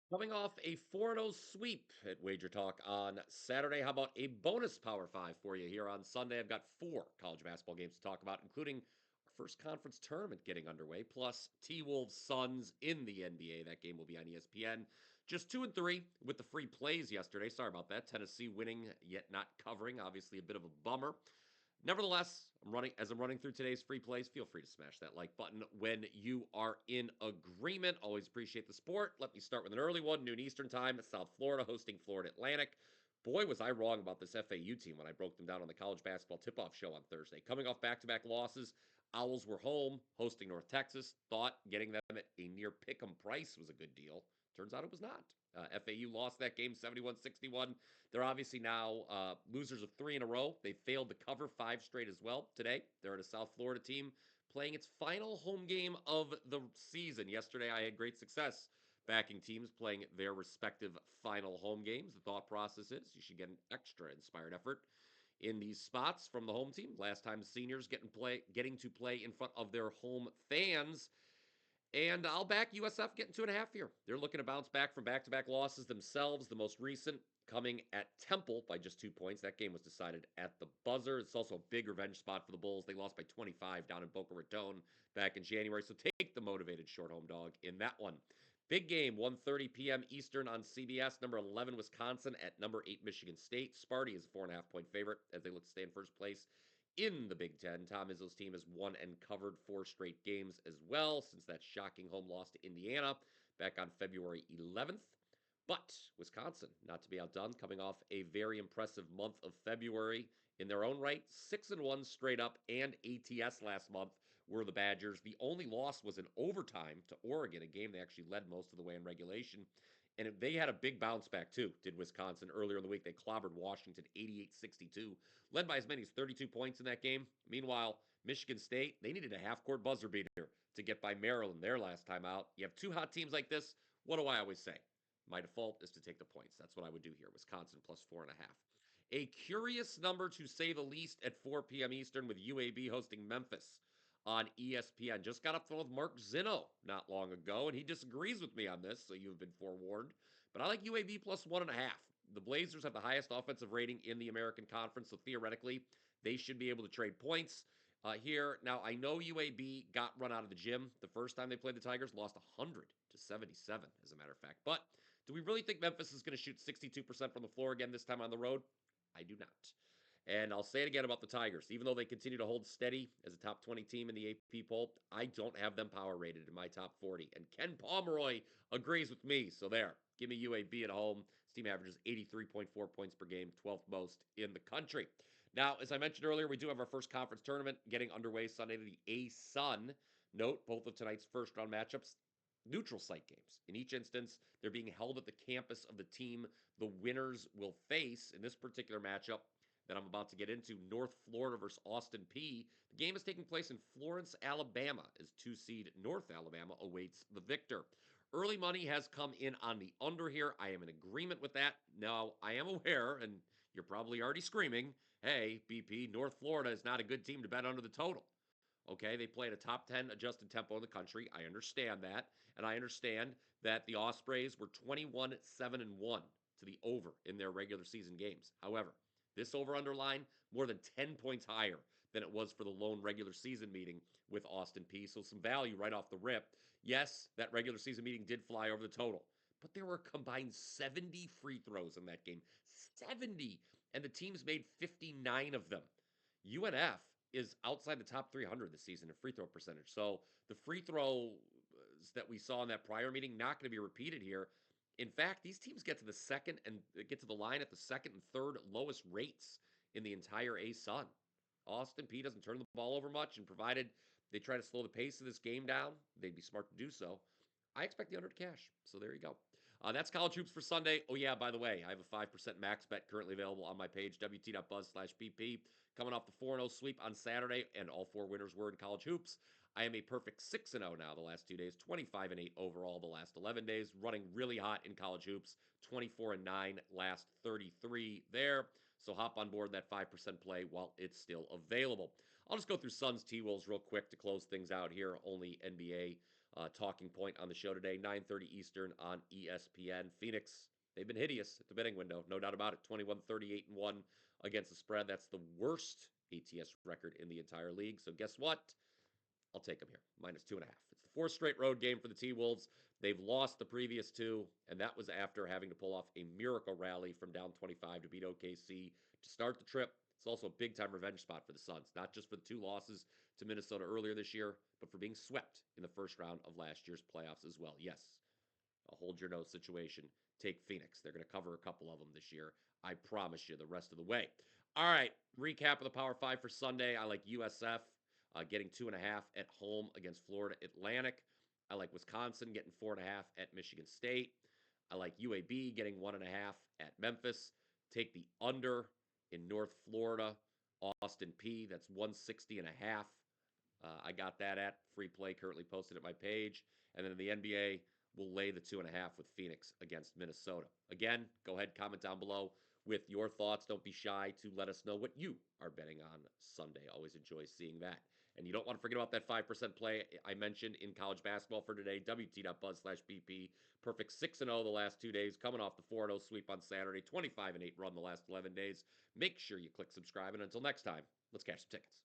Coming off a 4-0 sweep at WagerTalk on Saturday, how about a bonus Power 5 for you here on Sunday? I've got 4 college basketball games to talk about, including our first conference tournament getting underway, plus T-Wolves Suns in the NBA. That game will be on ESPN. Just 2 and 3 with the free plays yesterday. Sorry about that. Tennessee winning, yet not covering. Obviously, a bit of a bummer. Nevertheless, I'm running through today's free plays. Feel free to smash that like button when you are in agreement. Always appreciate the support. Let me start with an early one, noon Eastern time. South Florida hosting Florida Atlantic. Boy, was I wrong about this FAU team when I broke them down on the college basketball tip-off show on Thursday. Coming off back-to-back losses, Owls were home hosting North Texas. Thought getting them at a near pick-em price was a good deal. Turns out it was not. FAU lost that game 71-61. They're obviously now losers of 3 in a row. They failed to cover 5 straight as well today. They're at a South Florida team playing its final home game of the season. Yesterday, I had great success backing teams playing their respective final home games. The thought process is you should get an extra inspired effort in these spots from the home team. Last time seniors getting to play in front of their home fans. And I'll back USF getting 2.5 here. They're looking to bounce back from back-to-back losses themselves. The most recent coming at Temple by just 2 points. That game was decided at the buzzer. It's also a big revenge spot for the Bulls. They lost by 25 down in Boca Raton back in January. So take the motivated short home dog in that one. Big game, 1:30 p.m. Eastern on CBS. Number 11 Wisconsin at number 8 Michigan State. Sparty is a 4.5-point favorite as they look to stay in first place in the Big Ten. Tom Izzo's team has won and covered 4 straight games as well since that shocking home loss to Indiana back on February 11th. But Wisconsin, not to be outdone, coming off a very impressive month of February in their own right, 6-1 straight up, and ATS last month were the Badgers. The only loss was in overtime to Oregon, a game they actually led most of the way in regulation. And they had a big bounce back too, did Wisconsin earlier in the week. They clobbered Washington 88-62, led by as many as 32 points in that game. Meanwhile, Michigan State, they needed a half-court buzzer beater to get by Maryland their last time out. You have 2 hot teams like this. What do I always say? My default is to take the points. That's what I would do here. Wisconsin plus 4.5. A curious number to say the least at 4 p.m. Eastern with UAB hosting Memphis on ESPN. Just got up with Mark Zinno not long ago, and he disagrees with me on this, so you've been forewarned. But I like UAB plus 1.5. The Blazers have the highest offensive rating in the American Conference, so theoretically, they should be able to trade points here. Now, I know UAB got run out of the gym the first time they played the Tigers, lost 100-77, as a matter of fact. But do we really think Memphis is going to shoot 62% from the floor again this time on the road? I do not. And I'll say it again about the Tigers. Even though they continue to hold steady as a top 20 team in the AP poll, I don't have them power rated in my top 40. And Ken Pomeroy agrees with me. So there. Give me UAB at home. This team averages 83.4 points per game, 12th most in the country. Now, as I mentioned earlier, we do have our first conference tournament getting underway Sunday, the A-Sun. Note, both of tonight's first round matchups neutral site games. In each instance, they're being held at the campus of the team the winners will face. In this particular matchup that I'm about to get into, North Florida versus Austin Peay. The game is taking place in Florence, Alabama, as 2-seed North Alabama awaits the victor. Early money has come in on the under here. I am in agreement with that. Now, I am aware, and you're probably already screaming, hey, BP, North Florida is not a good team to bet under the total. Okay, they play at a top 10 adjusted tempo in the country. I understand that. And I understand that the Ospreys were 21-7-1 to the over in their regular season games. However, this over underline more than 10 points higher than it was for the lone regular season meeting with Austin Peay. So some value right off the rip. Yes, that regular season meeting did fly over the total, but there were a combined 70 free throws in that game. 70. And the teams made 59 of them. UNF is outside the top 300 this season in free throw percentage. So the free throws that we saw in that prior meeting not going to be repeated here. In fact, these teams get to the line at the second and third lowest rates in the entire A-Sun. Austin Peay doesn't turn the ball over much, and provided they try to slow the pace of this game down, they'd be smart to do so. I expect the under to cash. So there you go. That's college hoops for Sunday. Oh, yeah, by the way, I have a 5% max bet currently available on my page, wt.buzz/pp. Coming off the 4-0 sweep on Saturday, and all 4 winners were in college hoops. I am a perfect 6-0 now the last 2 days, 25-8 overall the last 11 days, running really hot in college hoops, 24-9 last 33 there. So hop on board that 5% play while it's still available. I'll just go through Suns T-Wolves real quick to close things out here. Only NBA talking point on the show today, 9:30 Eastern on ESPN. Phoenix, they've been hideous at the betting window, no doubt about it. 21, 38, and 1 against the spread. That's the worst ATS record in the entire league. So guess what? I'll take them here, -2.5. It's the fourth straight road game for the T-Wolves. They've lost the previous two, and that was after having to pull off a miracle rally from down 25 to beat OKC to start the trip. It's also a big-time revenge spot for the Suns, not just for the two losses to Minnesota earlier this year, but for being swept in the first round of last year's playoffs as well. Yes, a hold your nose situation. Take Phoenix. They're going to cover a couple of them this year. I promise you the rest of the way. All right, recap of the Power Five for Sunday. I like USF getting 2.5 at home against Florida Atlantic. I like Wisconsin getting 4.5 at Michigan State. I like UAB getting 1.5 at Memphis. Take the under in North Florida, Austin P. That's 160.5. I got that at free play, currently posted at my page. And then in the NBA, we'll lay the 2.5 with Phoenix against Minnesota. Again, go ahead, comment down below with your thoughts. Don't be shy to let us know what you are betting on Sunday. Always enjoy seeing that. And you don't want to forget about that 5% play I mentioned in college basketball for today, wt.buzz/BP. Perfect 6-0 the last 2 days, coming off the 4-0 sweep on Saturday, 25-8 run the last 11 days. Make sure you click subscribe. And until next time, let's cash some tickets.